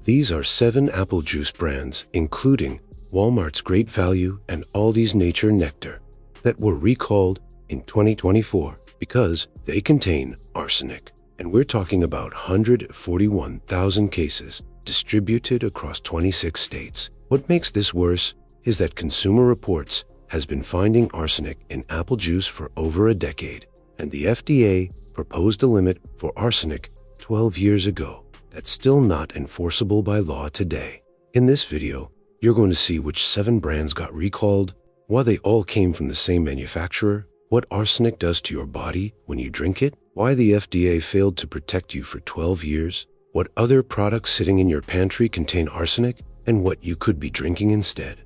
These are 7 apple juice brands, including Walmart's Great Value and Aldi's Nature Nectar, that were recalled in 2024 because they contain arsenic. And we're talking about 141,000 cases distributed across 26 states. What makes this worse is that Consumer Reports has been finding arsenic in apple juice for over a decade, and the FDA proposed a limit for arsenic 12 years ago. That's still not enforceable by law today. In this video, you're going to see which 7 brands got recalled, why they all came from the same manufacturer, what arsenic does to your body when you drink it, why the FDA failed to protect you for 12 years, what other products sitting in your pantry contain arsenic, and what you could be drinking instead.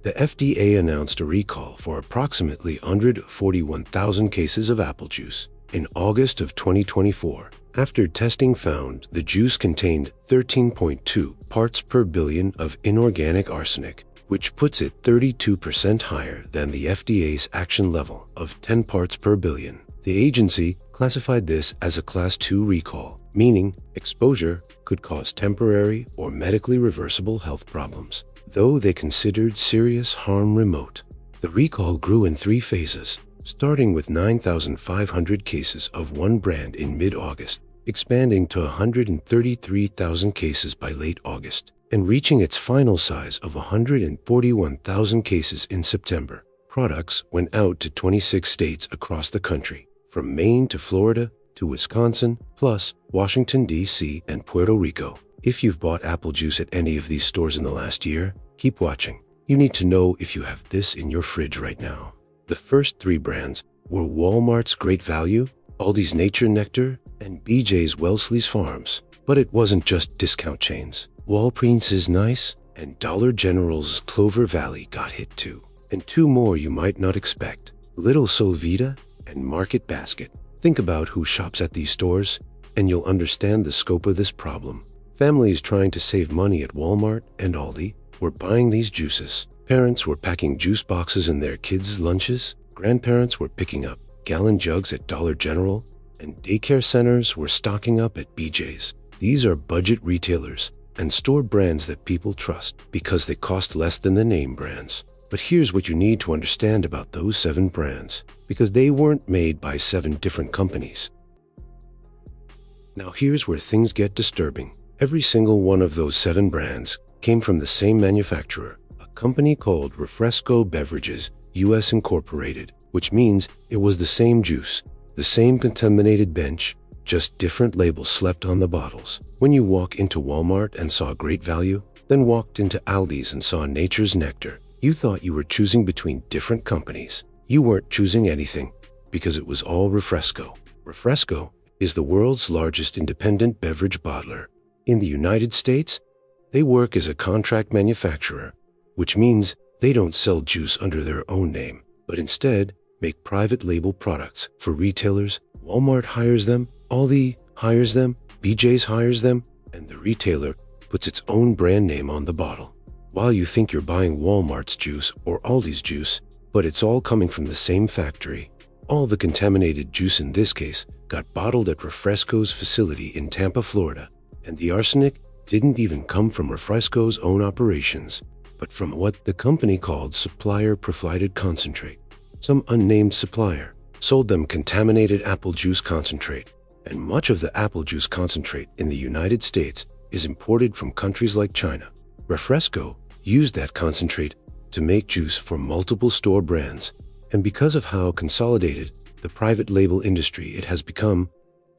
The FDA announced a recall for approximately 141,000 cases of apple juice in August of 2024, after testing found the juice contained 13.2 parts per billion of inorganic arsenic, which puts it 32% higher than the FDA's action level of 10 parts per billion. The agency classified this as a Class 2 recall, meaning exposure could cause temporary or medically reversible health problems, though they considered serious harm remote. The recall grew in 3 phases, starting with 9,500 cases of one brand in mid-August, expanding to 133,000 cases by late August, and reaching its final size of 141,000 cases in September. Products went out to 26 states across the country, from Maine to Florida to Wisconsin, plus Washington, D.C. and Puerto Rico. If you've bought apple juice at any of these stores in the last year, keep watching. You need to know if you have this in your fridge right now. The first 3 brands were Walmart's Great Value, Aldi's Nature Nectar, and BJ's Wellesley's Farms. But it wasn't just discount chains. Walgreens is Nice and Dollar General's Clover Valley got hit too. And 2 more you might not expect, Little Solvita and Market Basket. Think about who shops at these stores, and you'll understand the scope of this problem. Families trying to save money at Walmart and Aldi were buying these juices. Parents were packing juice boxes in their kids' lunches. Grandparents were picking up gallon jugs at Dollar General, and daycare centers were stocking up at BJ's. These are budget retailers and store brands that people trust because they cost less than the name brands. But here's what you need to understand about those 7 brands, because they weren't made by 7 different companies. Now here's where things get disturbing. Every single one of those 7 brands came from the same manufacturer, a company called Refresco Beverages US Incorporated, which means it was the same juice, the same contaminated bench, just different labels slapped on the bottles. When you walk into Walmart and saw Great Value, then walked into Aldi's and saw Nature's Nectar, you thought you were choosing between different companies. You weren't choosing anything because it was all Refresco. Refresco is the world's largest independent beverage bottler. In the United States, they work as a contract manufacturer, which means they don't sell juice under their own name, but instead make private label products for retailers. Walmart hires them, Aldi hires them, BJ's hires them, and the retailer puts its own brand name on the bottle. While you think you're buying Walmart's juice or Aldi's juice, but it's all coming from the same factory. All the contaminated juice in this case got bottled at Refresco's facility in Tampa, Florida, and the arsenic didn't even come from Refresco's own operations, but from what the company called supplier provided concentrate. Some unnamed supplier sold them contaminated apple juice concentrate, and much of the apple juice concentrate in the United States is imported from countries like China. Refresco used that concentrate to make juice for multiple store brands, and because of how consolidated the private label industry it has become,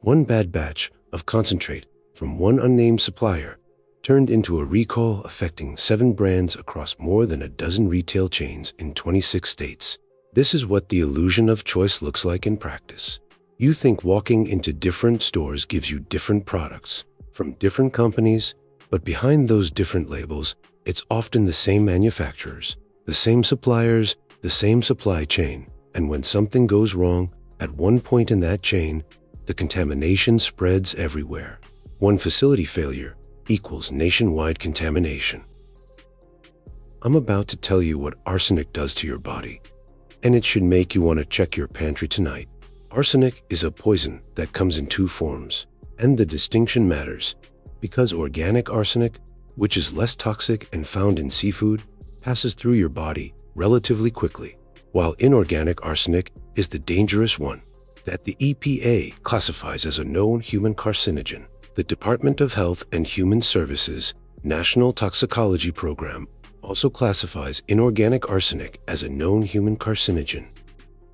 one bad batch of concentrate from one unnamed supplier turned into a recall affecting 7 brands across more than a dozen retail chains in 26 states. This is what the illusion of choice looks like in practice. You think walking into different stores gives you different products from different companies, but behind those different labels, it's often the same manufacturers, the same suppliers, the same supply chain. And when something goes wrong at one point in that chain, the contamination spreads everywhere. One facility failure equals nationwide contamination. I'm about to tell you what arsenic does to your body, and it should make you want to check your pantry tonight. Arsenic is a poison that comes in 2 forms, and the distinction matters because organic arsenic, which is less toxic and found in seafood, passes through your body relatively quickly, while inorganic arsenic is the dangerous one that the EPA classifies as a known human carcinogen. The Department of Health and Human Services National Toxicology Program also classifies inorganic arsenic as a known human carcinogen.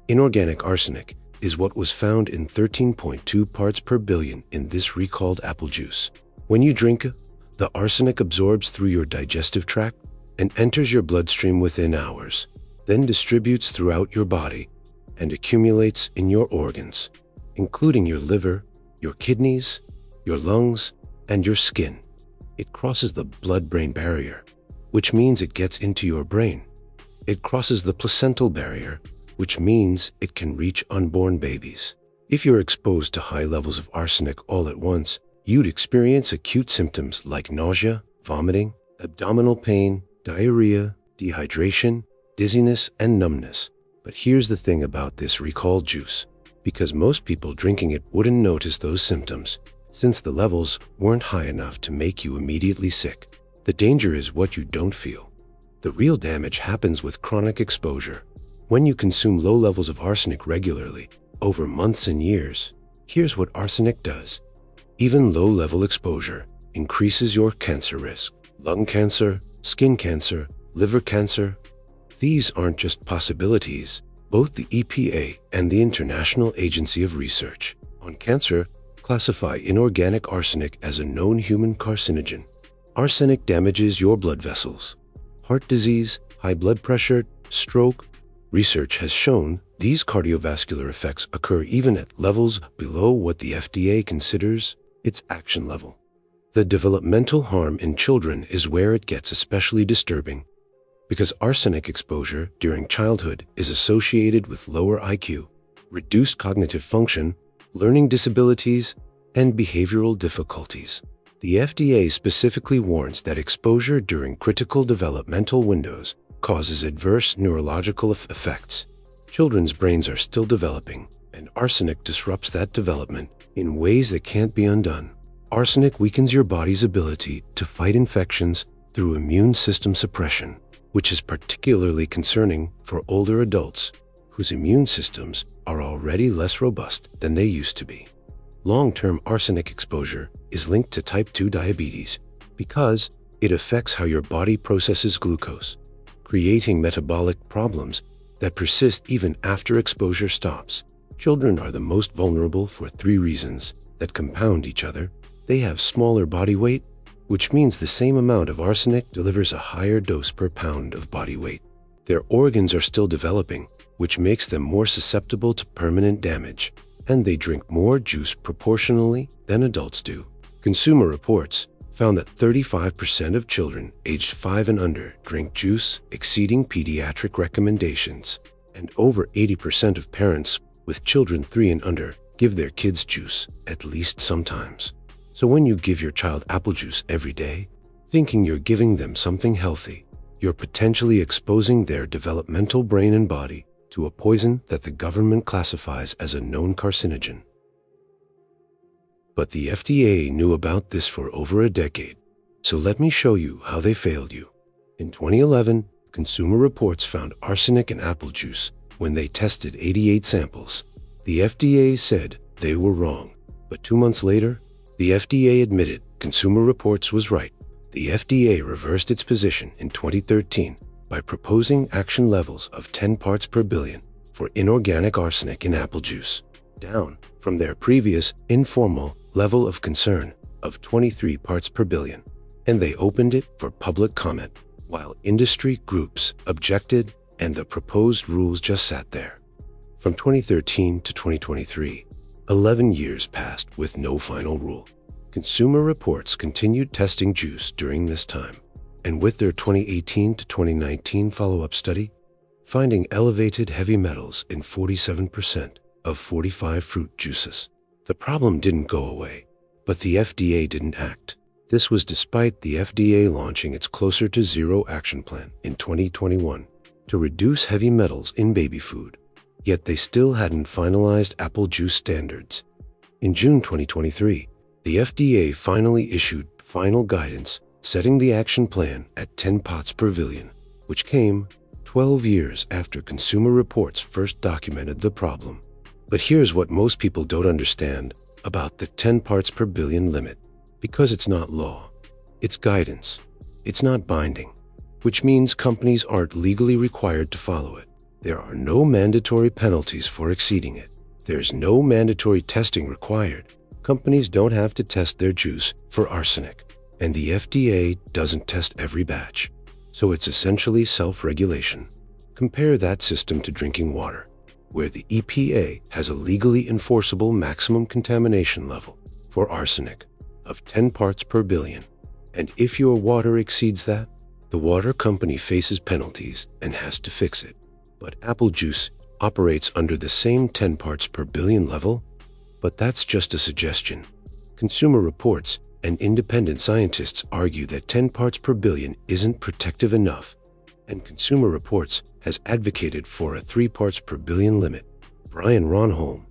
Inorganic arsenic is what was found in 13.2 parts per billion in this recalled apple juice. When you drink, the arsenic absorbs through your digestive tract and enters your bloodstream within hours, then distributes throughout your body and accumulates in your organs, including your liver, your kidneys, your lungs, and your skin. It crosses the blood-brain barrier, which means it gets into your brain. It crosses the placental barrier, which means it can reach unborn babies. If you're exposed to high levels of arsenic all at once, you'd experience acute symptoms like nausea, vomiting, abdominal pain, diarrhea, dehydration, dizziness, and numbness. But here's the thing about this recalled juice. Because most people drinking it wouldn't notice those symptoms, since the levels weren't high enough to make you immediately sick. The danger is what you don't feel. The real damage happens with chronic exposure. When you consume low levels of arsenic regularly, over months and years, here's what arsenic does. Even low-level exposure increases your cancer risk. Lung cancer, skin cancer, liver cancer. These aren't just possibilities. Both the EPA and the International Agency of Research on Cancer classify inorganic arsenic as a known human carcinogen. Arsenic damages your blood vessels, heart disease, high blood pressure, stroke. Research has shown these cardiovascular effects occur even at levels below what the FDA considers its action level. The developmental harm in children is where it gets especially disturbing, because arsenic exposure during childhood is associated with lower IQ, reduced cognitive function, learning disabilities, and behavioral difficulties. The FDA specifically warns that exposure during critical developmental windows causes adverse neurological effects. Children's brains are still developing, and arsenic disrupts that development in ways that can't be undone. Arsenic weakens your body's ability to fight infections through immune system suppression, which is particularly concerning for older adults whose immune systems are already less robust than they used to be. Long-term arsenic exposure is linked to type 2 diabetes because it affects how your body processes glucose, creating metabolic problems that persist even after exposure stops. Children are the most vulnerable for 3 reasons that compound each other. They have smaller body weight, which means the same amount of arsenic delivers a higher dose per pound of body weight. Their organs are still developing, which makes them more susceptible to permanent damage, and they drink more juice proportionally than adults do. Consumer Reports found that 35% of children aged 5 and under drink juice, exceeding pediatric recommendations, and over 80% of parents with children 3 and under give their kids juice at least sometimes. So when you give your child apple juice every day, thinking you're giving them something healthy, you're potentially exposing their developmental brain and body to a poison that the government classifies as a known carcinogen. But the FDA knew about this for over a decade, so let me show you how they failed you. In 2011, Consumer Reports found arsenic in apple juice when they tested 88 samples. The FDA said they were wrong, but 2 months later, the FDA admitted Consumer Reports was right. The FDA reversed its position in 2013 by proposing action levels of 10 parts per billion for inorganic arsenic in apple juice, down from their previous informal level of concern of 23 parts per billion, and they opened it for public comment, while industry groups objected and the proposed rules just sat there. From 2013 to 2023, 11 years passed with no final rule. Consumer Reports continued testing juice during this time, and with their 2018 to 2019 follow-up study, finding elevated heavy metals in 47% of 45 fruit juices. The problem didn't go away, but the FDA didn't act. This was despite the FDA launching its Closer to Zero action plan in 2021 to reduce heavy metals in baby food, yet they still hadn't finalized apple juice standards. In June 2023, the FDA finally issued final guidance setting the action plan at 10 parts per billion, which came 12 years after Consumer Reports first documented the problem. But here's what most people don't understand about the 10 parts per billion limit. Because it's not law, it's guidance. It's not binding, which means companies aren't legally required to follow it. There are no mandatory penalties for exceeding it. There's no mandatory testing required. Companies don't have to test their juice for arsenic, and the FDA doesn't test every batch. So it's essentially self-regulation. Compare that system to drinking water, where the EPA has a legally enforceable maximum contamination level for arsenic of 10 parts per billion. And if your water exceeds that, the water company faces penalties and has to fix it. But apple juice operates under the same 10 parts per billion level. But that's just a suggestion. Consumer Reports and independent scientists argue that 10 parts per billion isn't protective enough, and Consumer Reports has advocated for a 3 parts per billion limit. Brian Ronholm,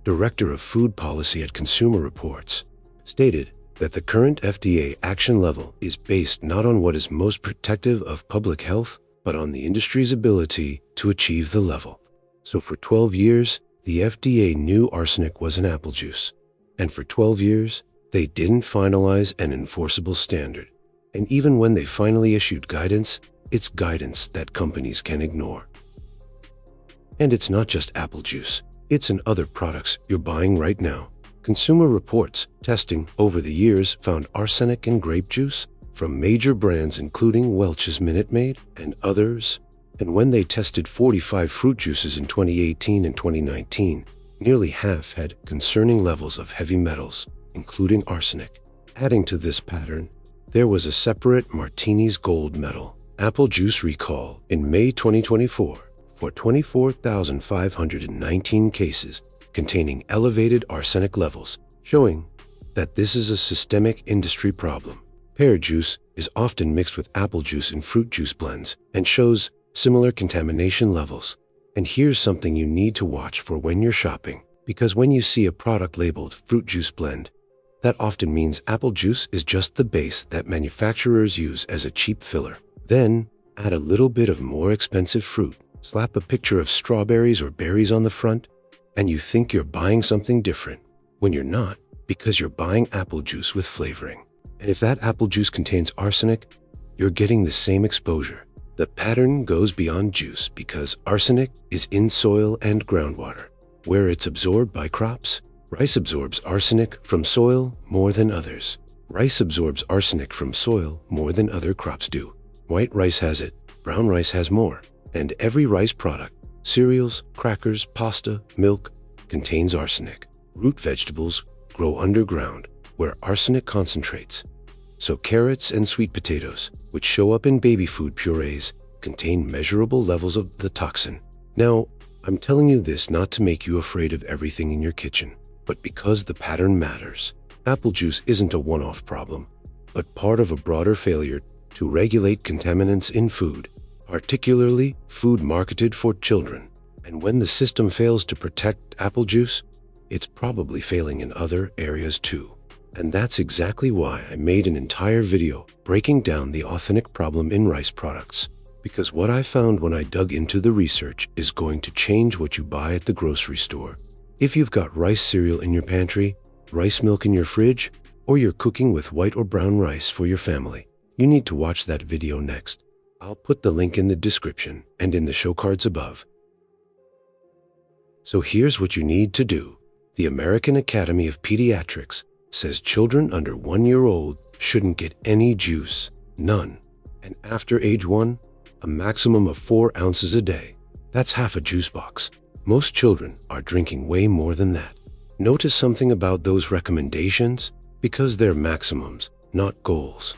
Director of Food Policy at Consumer Reports, stated that the current FDA action level is based not on what is most protective of public health, but on the industry's ability to achieve the level. So for 12 years, the FDA knew arsenic was in apple juice, and for 12 years, they didn't finalize an enforceable standard. And even when they finally issued guidance, it's guidance that companies can ignore. And it's not just apple juice, it's in other products you're buying right now. Consumer Reports testing over the years found arsenic in grape juice from major brands including Welch's Minute Maid and others. And when they tested 45 fruit juices in 2018 and 2019, nearly half had concerning levels of heavy metals, including arsenic. Adding to this pattern, there was a separate Martini's Gold Medal apple juice recall in May 2024 for 24,519 cases containing elevated arsenic levels, showing that this is a systemic industry problem. Pear juice is often mixed with apple juice in fruit juice blends and shows similar contamination levels. And here's something you need to watch for when you're shopping, because when you see a product labeled fruit juice blend, that often means apple juice is just the base that manufacturers use as a cheap filler. Then, add a little bit of more expensive fruit, slap a picture of strawberries or berries on the front, and you think you're buying something different, when you're not, because you're buying apple juice with flavoring. And if that apple juice contains arsenic, you're getting the same exposure. The pattern goes beyond juice because arsenic is in soil and groundwater, where it's absorbed by crops. Rice absorbs arsenic from soil more than others. Rice absorbs arsenic from soil more than other crops do. White rice has it, brown rice has more, and every rice product, cereals, crackers, pasta, milk, contains arsenic. Root vegetables grow underground, where arsenic concentrates. So carrots and sweet potatoes, which show up in baby food purees, contain measurable levels of the toxin. Now, I'm telling you this not to make you afraid of everything in your kitchen, but because the pattern matters. Apple juice isn't a one-off problem, but part of a broader failure to regulate contaminants in food, particularly food marketed for children. And when the system fails to protect apple juice, it's probably failing in other areas too. And that's exactly why I made an entire video breaking down the authentic problem in rice products. Because what I found when I dug into the research is going to change what you buy at the grocery store. If you've got rice cereal in your pantry, rice milk in your fridge, or you're cooking with white or brown rice for your family, you need to watch that video next. I'll put the link in the description and in the show cards above. So here's what you need to do. The American Academy of Pediatrics says children under 1 year old shouldn't get any juice, none. And after age 1, a maximum of 4 ounces a day. That's half a juice box. Most children are drinking way more than that. Notice something about those recommendations? Because they're maximums, not goals.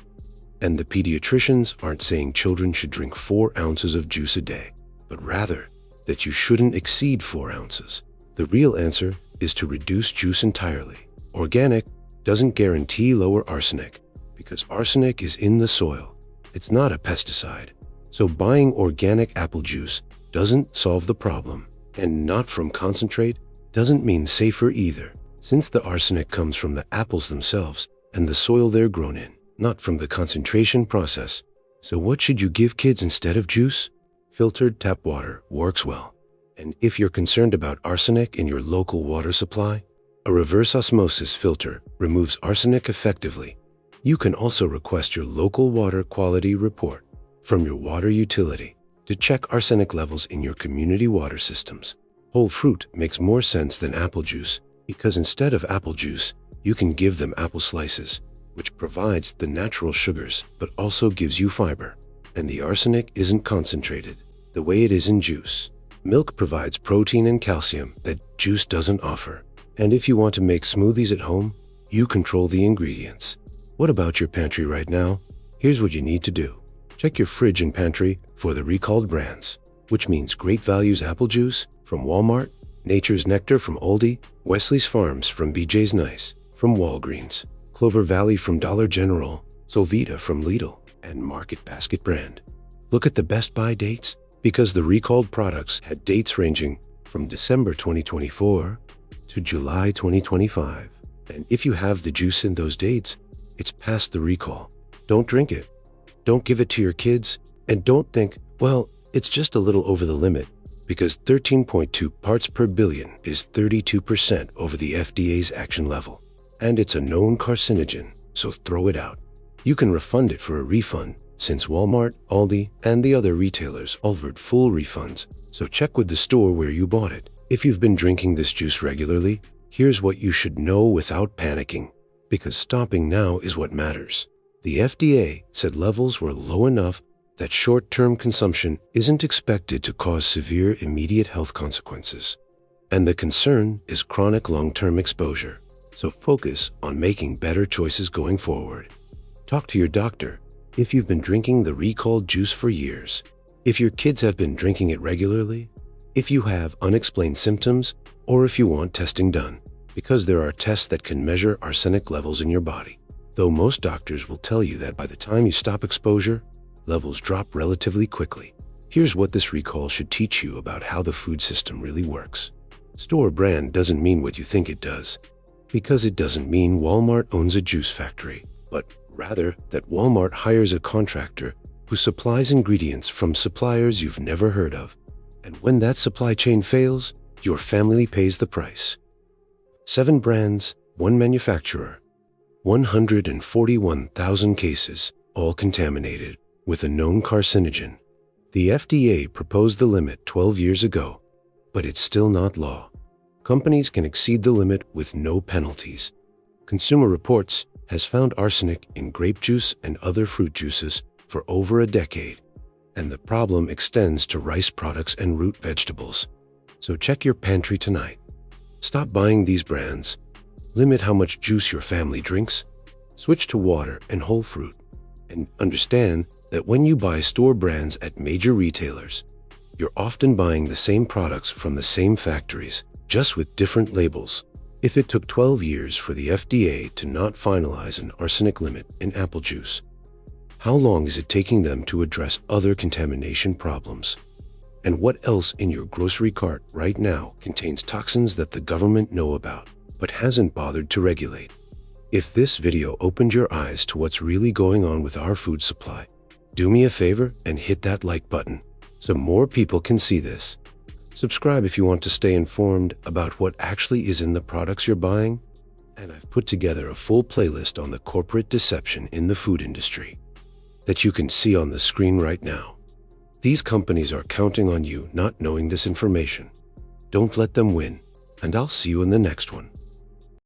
And the pediatricians aren't saying children should drink 4 ounces of juice a day, but rather that you shouldn't exceed 4 ounces. The real answer is to reduce juice entirely. Organic doesn't guarantee lower arsenic, because arsenic is in the soil. It's not a pesticide. So buying organic apple juice doesn't solve the problem, and not from concentrate doesn't mean safer either, since the arsenic comes from the apples themselves and the soil they're grown in. not from the concentration process. So what should you give kids instead of juice? Filtered tap water works well. And if you're concerned about arsenic in your local water supply, a reverse osmosis filter removes arsenic effectively. You can also request your local water quality report from your water utility to check arsenic levels in your community water systems. Whole fruit makes more sense than apple juice because instead of apple juice, you can give them apple slices, which provides the natural sugars but also gives you fiber. And the arsenic isn't concentrated the way it is in juice. Milk provides protein and calcium that juice doesn't offer. And if you want to make smoothies at home, you control the ingredients. What about your pantry right now? Here's what you need to do. Check your fridge and pantry for the recalled brands, which means Great Values apple juice from Walmart, Nature's Nectar from Aldi, Wesley's Farms from BJ's Nice from Walgreens, Clover Valley from Dollar General, Solvita from Lidl, and Market Basket brand. Look at the Best By dates because the recalled products had dates ranging from December 2024 to July 2025. And if you have the juice in those dates, it's past the recall. Don't drink it. Don't give it to your kids. And don't think, well, it's just a little over the limit, because 13.2 parts per billion is 32% over the FDA's action level. And it's a known carcinogen, so throw it out. You can refund it for a refund, since Walmart, Aldi, and the other retailers offered full refunds, so check with the store where you bought it. If you've been drinking this juice regularly, here's what you should know without panicking, because stopping now is what matters. The FDA said levels were low enough that short-term consumption isn't expected to cause severe immediate health consequences. And the concern is chronic long-term exposure. So focus on making better choices going forward. Talk to your doctor if you've been drinking the recalled juice for years, if your kids have been drinking it regularly, if you have unexplained symptoms, or if you want testing done, because there are tests that can measure arsenic levels in your body. Though most doctors will tell you that by the time you stop exposure, levels drop relatively quickly. Here's what this recall should teach you about how the food system really works. Store brand doesn't mean what you think it does, because it doesn't mean Walmart owns a juice factory, but rather that Walmart hires a contractor who supplies ingredients from suppliers you've never heard of. And when that supply chain fails, your family pays the price. 7 brands, 1 manufacturer, 141,000 cases, all contaminated with a known carcinogen. The FDA proposed the limit 12 years ago, but it's still not law. Companies can exceed the limit with no penalties. Consumer Reports has found arsenic in grape juice and other fruit juices for over a decade, and the problem extends to rice products and root vegetables. So check your pantry tonight. Stop buying these brands. Limit how much juice your family drinks. Switch to water and whole fruit. And understand that when you buy store brands at major retailers, you're often buying the same products from the same factories, just with different labels. If it took 12 years for the FDA to not finalize an arsenic limit in apple juice, how long is it taking them to address other contamination problems? And what else in your grocery cart right now contains toxins that the government know about, but hasn't bothered to regulate? If this video opened your eyes to what's really going on with our food supply, do me a favor and hit that like button so more people can see this. Subscribe if you want to stay informed about what actually is in the products you're buying. And I've put together a full playlist on the corporate deception in the food industry that you can see on the screen right now. These companies are counting on you not knowing this information. Don't let them win, and I'll see you in the next one.